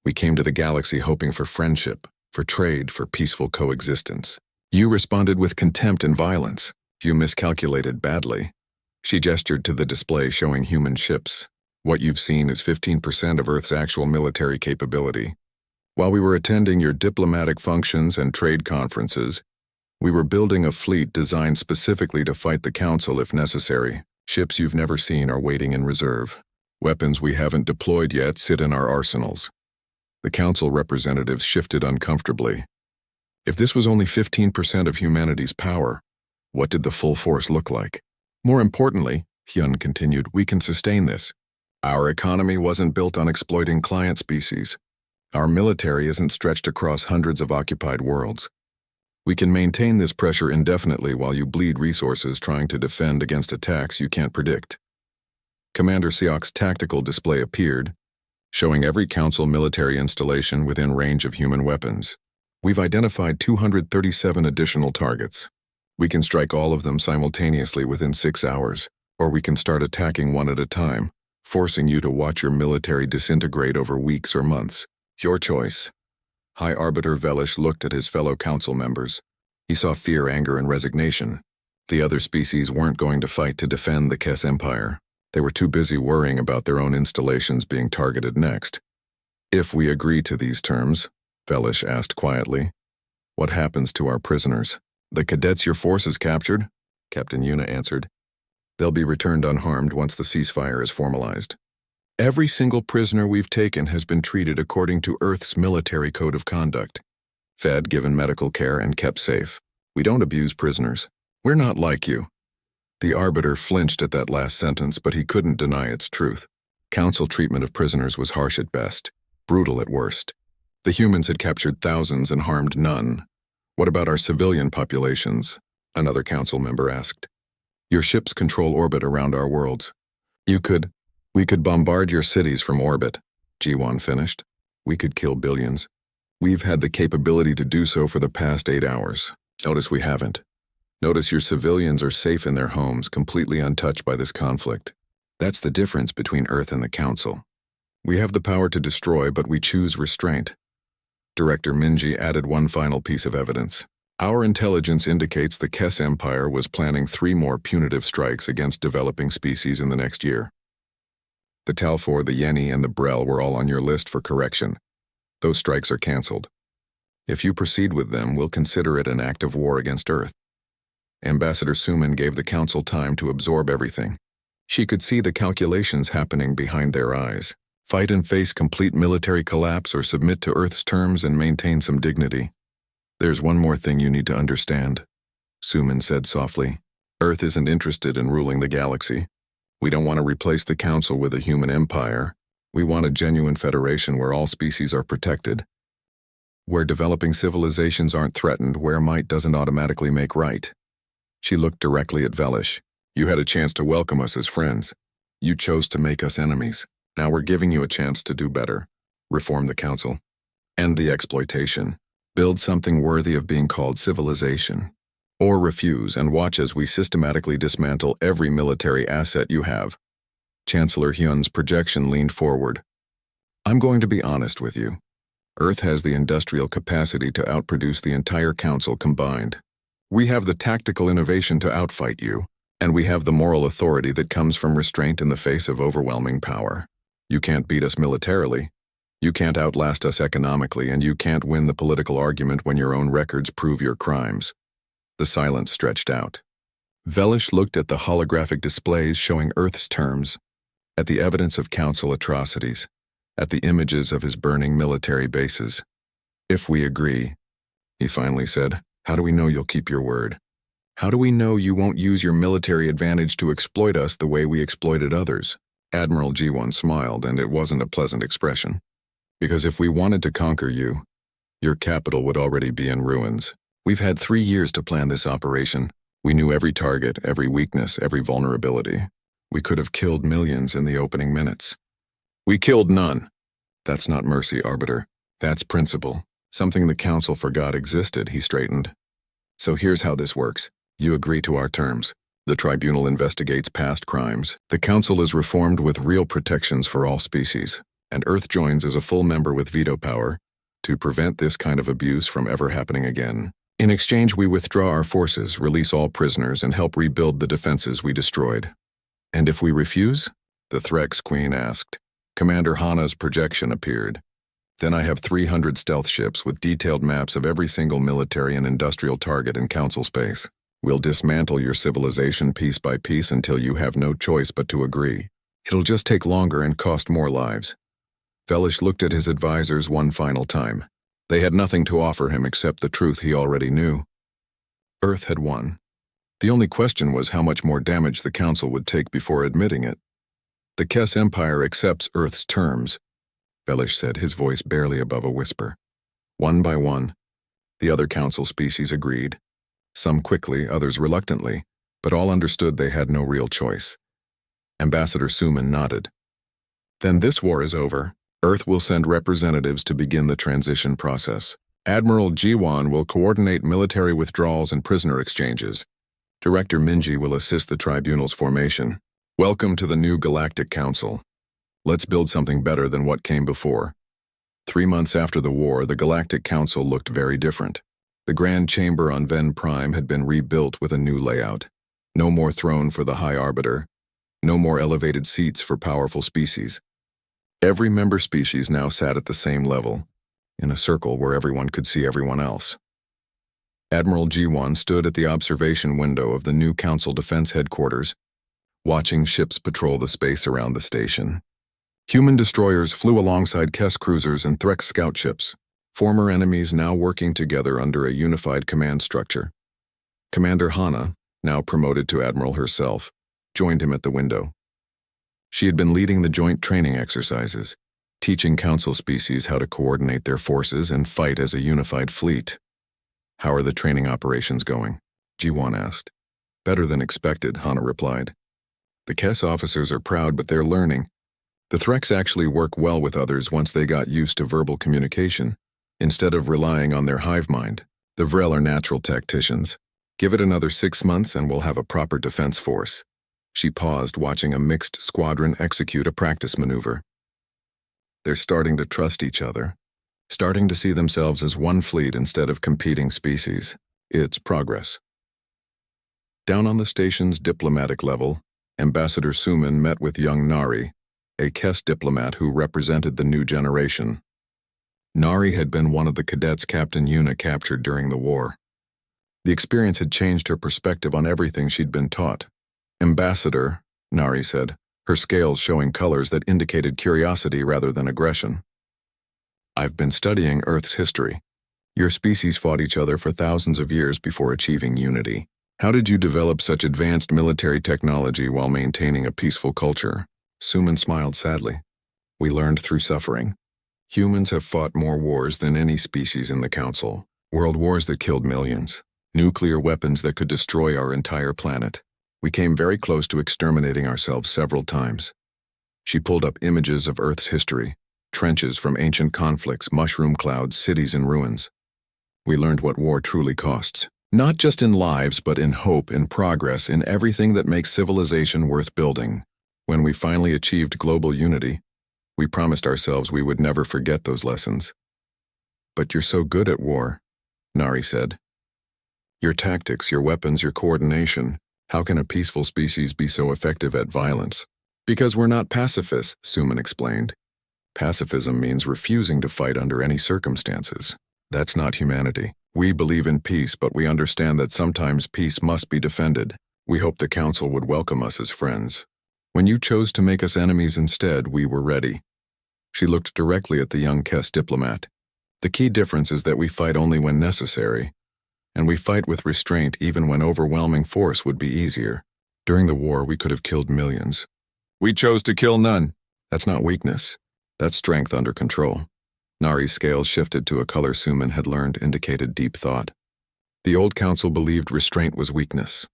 We came to the galaxy hoping for friendship, for trade, for peaceful coexistence. You responded with contempt and violence. You miscalculated badly. She gestured to the display showing human ships. What you've seen is 15% of Earth's actual military capability. While we were attending your diplomatic functions and trade conferences, we were building a fleet designed specifically to fight the Council if necessary. Ships you've never seen are waiting in reserve. Weapons we haven't deployed yet sit in our arsenals. The Council representatives shifted uncomfortably. If this was only 15% of humanity's power, what did the full force look like? More importantly, Hyun continued, we can sustain this. Our economy wasn't built on exploiting client species. Our military isn't stretched across hundreds of occupied worlds. We can maintain this pressure indefinitely while you bleed resources trying to defend against attacks you can't predict. Commander Seok's tactical display appeared, showing every Council military installation within range of human weapons. We've identified 237 additional targets. We can strike all of them simultaneously within 6 hours, or we can start attacking one at a time, forcing you to watch your military disintegrate over weeks or months. Your choice. High Arbiter Velish looked at his fellow Council members. He saw fear, anger, and resignation. The other species weren't going to fight to defend the Kess Empire. They were too busy worrying about their own installations being targeted next. If we agree to these terms, Velish asked quietly, what happens to our prisoners? The cadets your forces captured? Captain Yuna answered. They'll be returned unharmed once the ceasefire is formalized. Every single prisoner we've taken has been treated according to Earth's military code of conduct. Fed, given medical care, and kept safe. We don't abuse prisoners. We're not like you. The Arbiter flinched at that last sentence, but he couldn't deny its truth. Council treatment of prisoners was harsh at best, brutal at worst. The humans had captured thousands and harmed none. What about our civilian populations? Another Council member asked. Your ships control orbit around our worlds. We could bombard your cities from orbit, Jiwan finished. We could kill billions. We've had the capability to do so for the past 8 hours. Notice we haven't. Notice your civilians are safe in their homes, completely untouched by this conflict. That's the difference between Earth and the Council. We have the power to destroy, but we choose restraint. Director Minji added one final piece of evidence. Our intelligence indicates the Kess Empire was planning 3 more punitive strikes against developing species in the next year. The Talfor, the Yeni, and the Brel were all on your list for correction. Those strikes are cancelled. If you proceed with them, we'll consider it an act of war against Earth. Ambassador Suman gave the Council time to absorb everything. She could see the calculations happening behind their eyes. Fight and face complete military collapse or submit to Earth's terms and maintain some dignity. There's one more thing you need to understand, Suman said softly. Earth isn't interested in ruling the galaxy. We don't want to replace the Council with a human empire. We want a genuine federation where all species are protected. Where developing civilizations aren't threatened, where might doesn't automatically make right. She looked directly at Velish. You had a chance to welcome us as friends. You chose to make us enemies. Now we're giving you a chance to do better. Reform the council. End the exploitation. Build something worthy of being called civilization. Or refuse and watch as we systematically dismantle every military asset you have. Chancellor Hyun's projection leaned forward. I'm going to be honest with you. Earth has the industrial capacity to outproduce the entire council combined. We have the tactical innovation to outfight you, and we have the moral authority that comes from restraint in the face of overwhelming power. You can't beat us militarily. You can't outlast us economically, and you can't win the political argument when your own records prove your crimes. The silence stretched out. Velish looked at the holographic displays showing Earth's terms, at the evidence of council atrocities, at the images of his burning military bases. If we agree, he finally said, how do we know you'll keep your word? How do we know you won't use your military advantage to exploit us the way we exploited others? Admiral G1 smiled, and it wasn't a pleasant expression. Because if we wanted to conquer you, your capital would already be in ruins. We've had 3 years to plan this operation. We knew every target, every weakness, every vulnerability. We could have killed millions in the opening minutes. We killed none. That's not mercy, Arbiter. That's principle. Something the council forgot existed, he straightened. So here's how this works. You agree to our terms. The tribunal investigates past crimes. The council is reformed with real protections for all species. And Earth joins as a full member with veto power to prevent this kind of abuse from ever happening again. In exchange, we withdraw our forces, release all prisoners, and help rebuild the defenses we destroyed. And if we refuse? The Threx Queen asked. Commander Hana's projection appeared. Then I have 300 stealth ships with detailed maps of every single military and industrial target in council space. We'll dismantle your civilization piece by piece until you have no choice but to agree. It'll just take longer and cost more lives. Velish looked at his advisors one final time. They had nothing to offer him except the truth he already knew. Earth had won. The only question was how much more damage the council would take before admitting it. The Kess Empire accepts Earth's terms, Velish said, his voice barely above a whisper. One by one, the other council species agreed. Some quickly, others reluctantly, but all understood they had no real choice. Ambassador Suman nodded. Then this war is over. Earth will send representatives to begin the transition process. Admiral Jiwan will coordinate military withdrawals and prisoner exchanges. Director Minji will assist the tribunal's formation. Welcome to the new Galactic Council. Let's build something better than what came before. 3 months after the war, the Galactic Council looked very different. The Grand Chamber on Ven Prime had been rebuilt with a new layout. No more throne for the High Arbiter. No more elevated seats for powerful species. Every member species now sat at the same level, in a circle where everyone could see everyone else. Admiral G1 stood at the observation window of the new Council Defense Headquarters, watching ships patrol the space around the station. Human destroyers flew alongside Kess cruisers and Threx scout ships, former enemies now working together under a unified command structure. Commander Hana, now promoted to Admiral herself, joined him at the window. She had been leading the joint training exercises, teaching Council species how to coordinate their forces and fight as a unified fleet. How are the training operations going? G1 asked. Better than expected, Hana replied. The Kess officers are proud, but they're learning. The Threx actually work well with others once they got used to verbal communication, instead of relying on their hive mind. The Vrel are natural tacticians. Give it another 6 months and we'll have a proper defense force. She paused, watching a mixed squadron execute a practice maneuver. They're starting to trust each other, starting to see themselves as one fleet instead of competing species. It's progress. Down on the station's diplomatic level, Ambassador Suman met with young Nari, a Kess diplomat who represented the new generation. Nari had been one of the cadets Captain Yuna captured during the war. The experience had changed her perspective on everything she'd been taught. Ambassador, Nari said, her scales showing colors that indicated curiosity rather than aggression. I've been studying Earth's history. Your species fought each other for thousands of years before achieving unity. How did you develop such advanced military technology while maintaining a peaceful culture? Suman smiled sadly. We learned through suffering. Humans have fought more wars than any species in the Council. World wars that killed millions. Nuclear weapons that could destroy our entire planet. We came very close to exterminating ourselves several times. She pulled up images of Earth's history, trenches from ancient conflicts, mushroom clouds, cities in ruins. We learned what war truly costs. Not just in lives, but in hope, in progress, in everything that makes civilization worth building. When we finally achieved global unity, we promised ourselves we would never forget those lessons. But you're so good at war, Nari said. Your tactics, your weapons, your coordination. How can a peaceful species be so effective at violence? Because we're not pacifists, Suman explained. Pacifism means refusing to fight under any circumstances. That's not humanity. We believe in peace, but we understand that sometimes peace must be defended. We hope the Council would welcome us as friends. When you chose to make us enemies instead, we were ready. She looked directly at the young Kess diplomat. The key difference is that we fight only when necessary, and we fight with restraint even when overwhelming force would be easier. During the war, we could have killed millions. We chose to kill none. That's not weakness. That's strength under control. Nari's scales shifted to a color Suman had learned indicated deep thought. The old council believed restraint was weakness.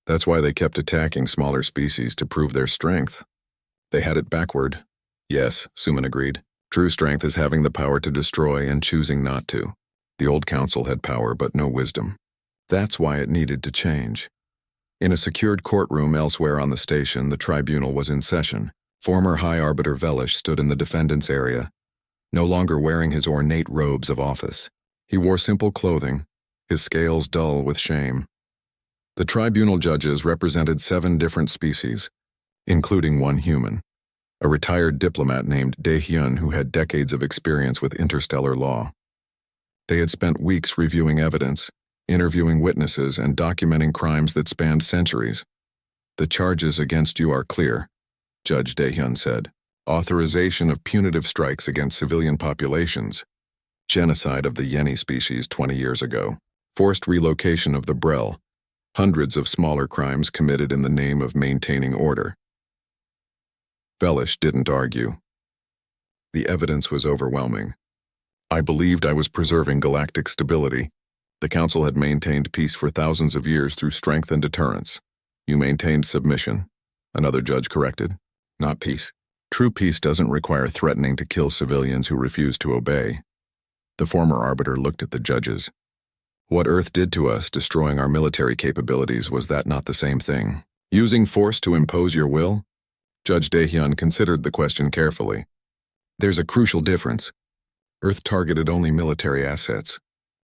That's why they kept attacking smaller species to prove their strength. They had it backward. Yes, Suman agreed. True strength is having the power to destroy and choosing not to. The old council had power but no wisdom. That's why it needed to change. In a secured courtroom elsewhere on the station, the tribunal was in session. Former High Arbiter Velish stood in the defendant's area, no longer wearing his ornate robes of office. He wore simple clothing, his scales dull with shame. The tribunal judges represented 7 different species, including one human, a retired diplomat named Dae-hyun who had decades of experience with interstellar law. They had spent weeks reviewing evidence, interviewing witnesses, and documenting crimes that spanned centuries. The charges against you are clear, Judge Dae-hyun said. Authorization of punitive strikes against civilian populations, genocide of the Yeni species 20 years ago, forced relocation of the Brel, hundreds of smaller crimes committed in the name of maintaining order. Velish didn't argue. The evidence was overwhelming. I believed I was preserving galactic stability. The Council had maintained peace for thousands of years through strength and deterrence. You maintained submission, another judge corrected, not peace. True peace doesn't require threatening to kill civilians who refuse to obey. The former arbiter looked at the judges. What Earth did to us, destroying our military capabilities, was that not the same thing? Using force to impose your will? Judge Dae-hyun considered the question carefully. There's a crucial difference. Earth targeted only military assets.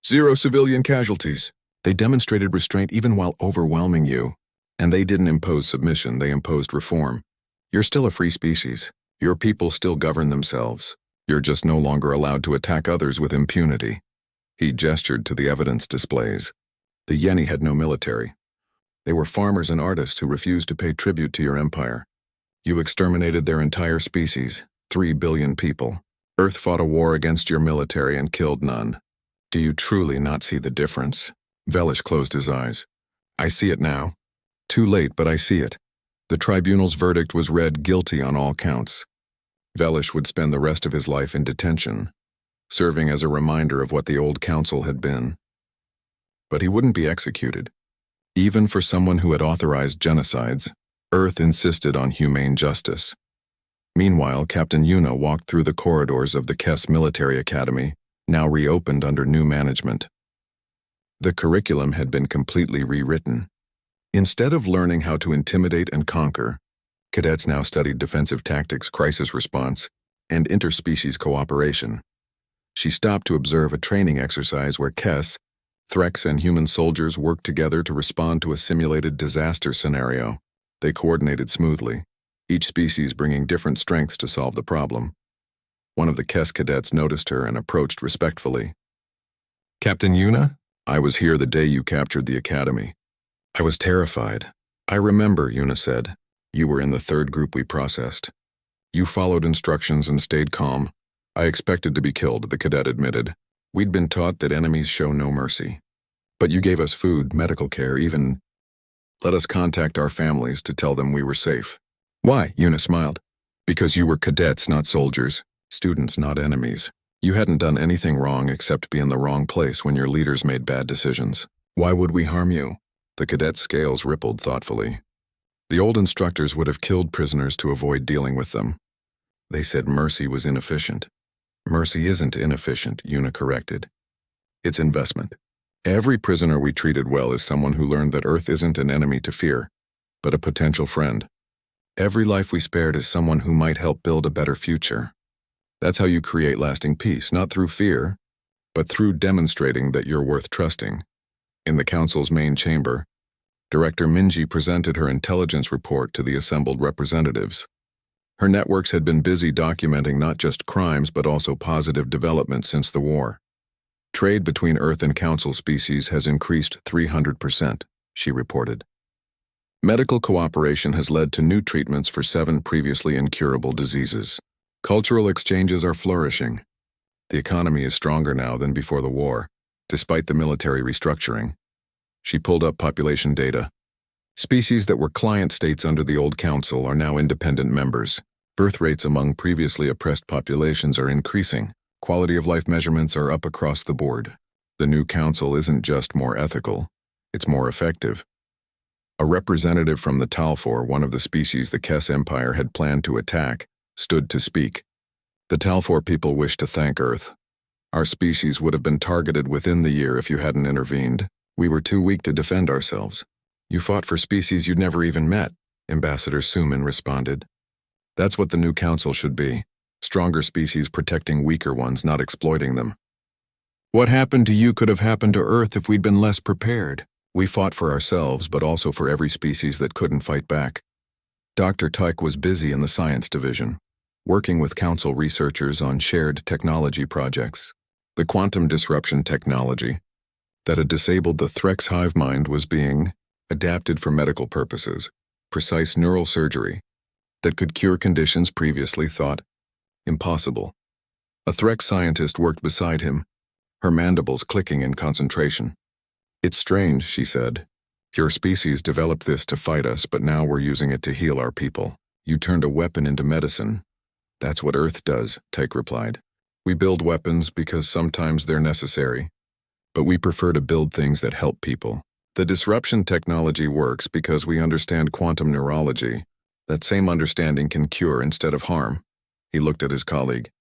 0 civilian casualties. They demonstrated restraint even while overwhelming you. And they didn't impose submission, they imposed reform. You're still a free species. Your people still govern themselves. You're just no longer allowed to attack others with impunity. He gestured to the evidence displays. The Yeni had no military. They were farmers and artists who refused to pay tribute to your empire. You exterminated their entire species, 3 billion people. Earth fought a war against your military and killed none. Do you truly not see the difference? Velish closed his eyes. I see it now. Too late, but I see it. The tribunal's verdict was read guilty on all counts. Velish would spend the rest of his life in detention, serving as a reminder of what the old council had been. But he wouldn't be executed. Even for someone who had authorized genocides, Earth insisted on humane justice. Meanwhile, Captain Yuna walked through the corridors of the Kess Military Academy, now reopened under new management. The curriculum had been completely rewritten. Instead of learning how to intimidate and conquer, cadets now studied defensive tactics, crisis response, and interspecies cooperation. She stopped to observe a training exercise where Kess, Threx, and human soldiers worked together to respond to a simulated disaster scenario. They coordinated smoothly, each species bringing different strengths to solve the problem. One of the Kess cadets noticed her and approached respectfully. Captain Yuna, I was here the day you captured the academy. I was terrified. I remember, Yuna said. You were in the 3rd group we processed. You followed instructions and stayed calm. I expected to be killed, the cadet admitted. We'd been taught that enemies show no mercy. But you gave us food, medical care, even let us contact our families to tell them we were safe. Why? Yuna smiled. Because you were cadets, not soldiers. Students, not enemies. You hadn't done anything wrong except be in the wrong place when your leaders made bad decisions. Why would we harm you? The cadet's scales rippled thoughtfully. The old instructors would have killed prisoners to avoid dealing with them. They said mercy was inefficient. Mercy isn't inefficient, Una corrected. It's investment. Every prisoner we treated well is someone who learned that Earth isn't an enemy to fear, but a potential friend. Every life we spared is someone who might help build a better future. That's how you create lasting peace, not through fear, but through demonstrating that you're worth trusting. In the Council's main chamber, Director Minji presented her intelligence report to the assembled representatives. Her networks had been busy documenting not just crimes but also positive developments since the war. Trade between Earth and Council species has increased 300%, she reported. Medical cooperation has led to new treatments for 7 previously incurable diseases. Cultural exchanges are flourishing. The economy is stronger now than before the war, despite the military restructuring. She pulled up population data. Species that were client states under the old council are now independent members. Birth rates among previously oppressed populations are increasing. Quality of life measurements are up across the board. The new council isn't just more ethical, it's more effective. A representative from the Talfor, one of the species the Kess Empire had planned to attack, stood to speak. The Talfor people wish to thank Earth. Our species would have been targeted within the year if you hadn't intervened. We were too weak to defend ourselves. You fought for species you'd never even met, Ambassador Suman responded. That's what the new council should be. Stronger species protecting weaker ones, not exploiting them. What happened to you could have happened to Earth if we'd been less prepared. We fought for ourselves, but also for every species that couldn't fight back. Dr. Tyke was busy in the science division, working with council researchers on shared technology projects. The quantum disruption technology that had disabled the Threx hive mind was being adapted for medical purposes, precise neural surgery that could cure conditions previously thought impossible. A Threx scientist worked beside him, her mandibles clicking in concentration. It's strange, she said. Your species developed this to fight us, but now we're using it to heal our people. You turned a weapon into medicine. That's what Earth does, Tyke replied. We build weapons because sometimes they're necessary, but we prefer to build things that help people. The disruption technology works because we understand quantum neurology. That same understanding can cure instead of harm. He looked at his colleague.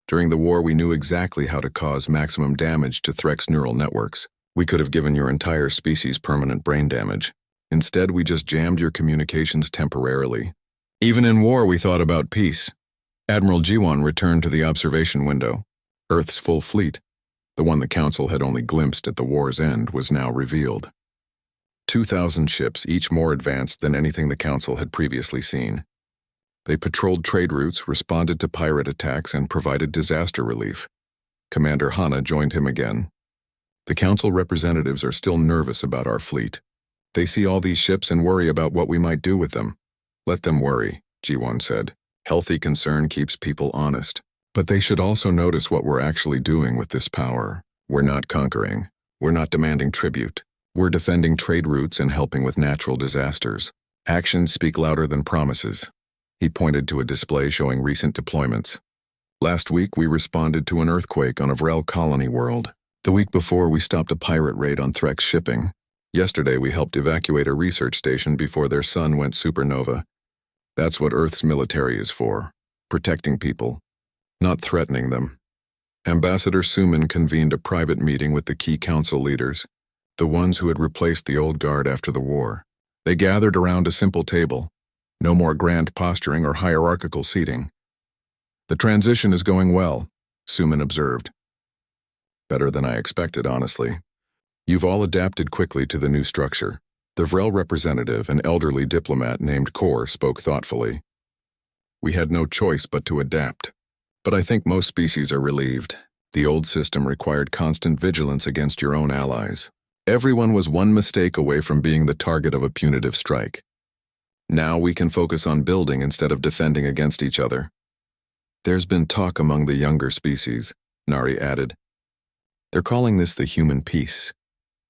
During the war, we knew exactly how to cause maximum damage to Threx neural networks. We could have given your entire species permanent brain damage. Instead, we just jammed your communications temporarily. Even in war, we thought about peace. Admiral Jiwon returned to the observation window. Earth's full fleet, the one the Council had only glimpsed at the war's end, was now revealed. 2,000 ships, each more advanced than anything the Council had previously seen. They patrolled trade routes, responded to pirate attacks, and provided disaster relief. Commander Hana joined him again. The Council representatives are still nervous about our fleet. They see all these ships and worry about what we might do with them. Let them worry, Jiwon said. Healthy concern keeps people honest. But they should also notice what we're actually doing with this power. We're not conquering. We're not demanding tribute. We're defending trade routes and helping with natural disasters. Actions speak louder than promises. He pointed to a display showing recent deployments. Last week, we responded to an earthquake on a Vrel colony world. The week before, we stopped a pirate raid on Threx shipping. Yesterday, we helped evacuate a research station before their sun went supernova. That's what Earth's military is for. Protecting people, not threatening them. Ambassador Suman convened a private meeting with the key council leaders, the ones who had replaced the old guard after the war. They gathered around a simple table. No more grand posturing or hierarchical seating. The transition is going well, Suman observed. Better than I expected, honestly. You've all adapted quickly to the new structure. The Vrel representative, an elderly diplomat named Kor, spoke thoughtfully. We had no choice but to adapt. But I think most species are relieved. The old system required constant vigilance against your own allies. Everyone was one mistake away from being the target of a punitive strike. Now we can focus on building instead of defending against each other. There's been talk among the younger species, Nari added. They're calling this the human peace.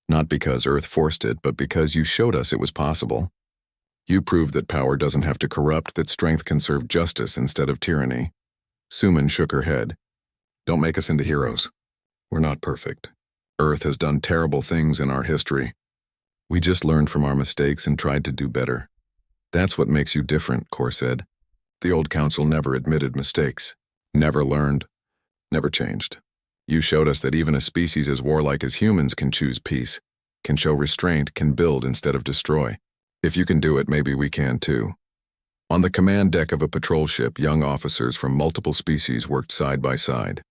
Not because Earth forced it, but because you showed us it was possible. You proved that power doesn't have to corrupt, that strength can serve justice instead of tyranny. Suman shook her head. Don't make us into heroes. We're not perfect. Earth has done terrible things in our history. We just learned from our mistakes and tried to do better. That's what makes you different, Core said. The old council never admitted mistakes, never learned, never changed. You showed us that even a species as warlike as humans can choose peace, can show restraint, can build instead of destroy. If you can do it, maybe we can too. On the command deck of a patrol ship, young officers from multiple species worked side by side.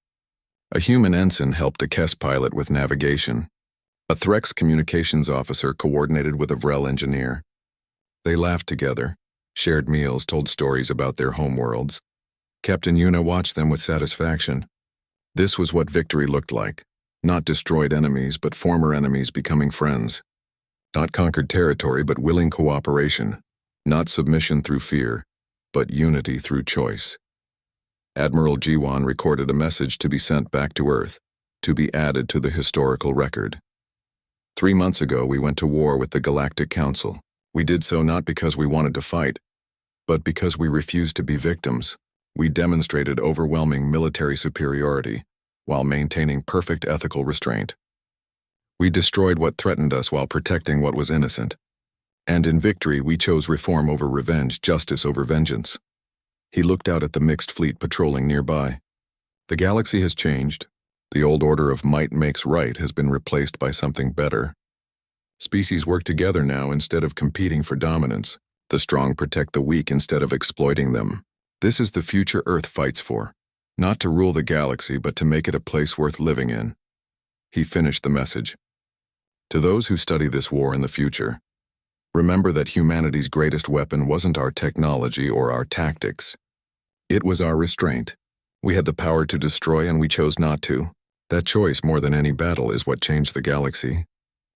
A human ensign helped a Kess pilot with navigation. A Threx communications officer coordinated with a Vrel engineer. They laughed together, shared meals, told stories about their homeworlds. Captain Yuna watched them with satisfaction. This was what victory looked like. Not destroyed enemies, but former enemies becoming friends. Not conquered territory, but willing cooperation. Not submission through fear, but unity through choice. Admiral Jiwan recorded a message to be sent back to Earth, to be added to the historical record. 3 months ago, we went to war with the Galactic Council. We did so not because we wanted to fight, but because we refused to be victims. We demonstrated overwhelming military superiority while maintaining perfect ethical restraint. We destroyed what threatened us while protecting what was innocent. And in victory, we chose reform over revenge, justice over vengeance. He looked out at the mixed fleet patrolling nearby. The galaxy has changed. The old order of might makes right has been replaced by something better. Species work together now instead of competing for dominance. The strong protect the weak instead of exploiting them. This is the future Earth fights for. Not to rule the galaxy, but to make it a place worth living in. He finished the message. To those who study this war in the future, remember that humanity's greatest weapon wasn't our technology or our tactics. It was our restraint. We had the power to destroy and we chose not to. That choice, more than any battle, is what changed the galaxy.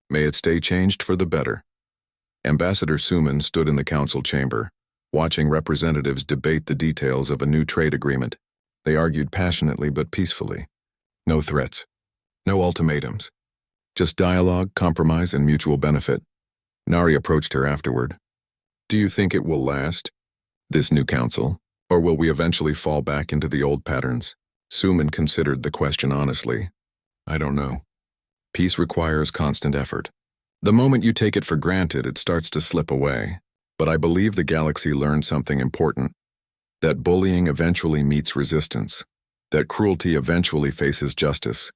May it stay changed for the better. Ambassador Suman stood in the council chamber, watching representatives debate the details of a new trade agreement. They argued passionately but peacefully. No threats. No ultimatums. Just dialogue, compromise, and mutual benefit. Nari approached her afterward. Do you think it will last, this new council, or will we eventually fall back into the old patterns? Suman considered the question honestly. I don't know. Peace requires constant effort. The moment you take it for granted, it starts to slip away. But I believe the galaxy learned something important. That bullying eventually meets resistance. That cruelty eventually faces justice.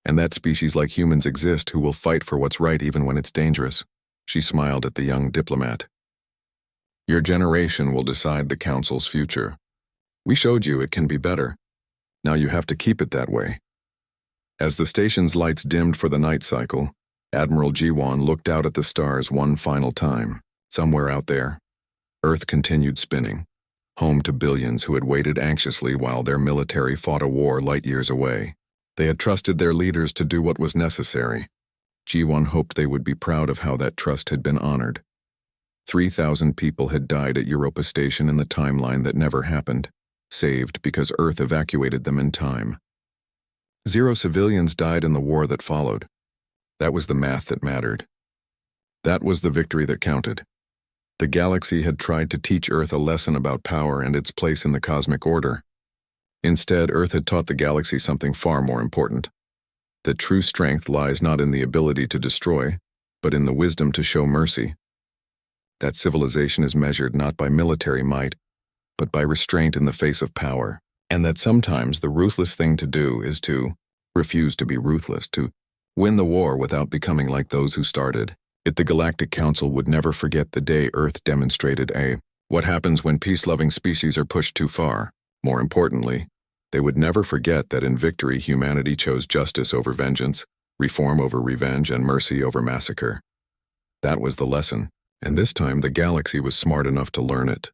And that species like humans exist who will fight for what's right even when it's dangerous. She smiled at the young diplomat. Your generation will decide the council's future. We showed you it can be better. Now you have to keep it that way. As the station's lights dimmed for the night cycle, Admiral Jiwan looked out at the stars one final time. Somewhere out there, Earth continued spinning, home to billions who had waited anxiously while their military fought a war light years away. They had trusted their leaders to do what was necessary. Jiwan hoped they would be proud of how that trust had been honored. 3,000 people had died at Europa Station in the timeline that never happened, saved because Earth evacuated them in time. 0 civilians died in the war that followed. That was the math that mattered. That was the victory that counted. The galaxy had tried to teach Earth a lesson about power and its place in the cosmic order. Instead, Earth had taught the galaxy something far more important. That true strength lies not in the ability to destroy, but in the wisdom to show mercy. That civilization is measured not by military might, but by restraint in the face of power, and that sometimes the ruthless thing to do is to refuse to be ruthless, to win the war without becoming like those who started it. The Galactic Council would never forget the day Earth demonstrated what happens when peace-loving species are pushed too far. More importantly, they would never forget that in victory humanity chose justice over vengeance, reform over revenge, and mercy over massacre. That was the lesson, and this time the galaxy was smart enough to learn it.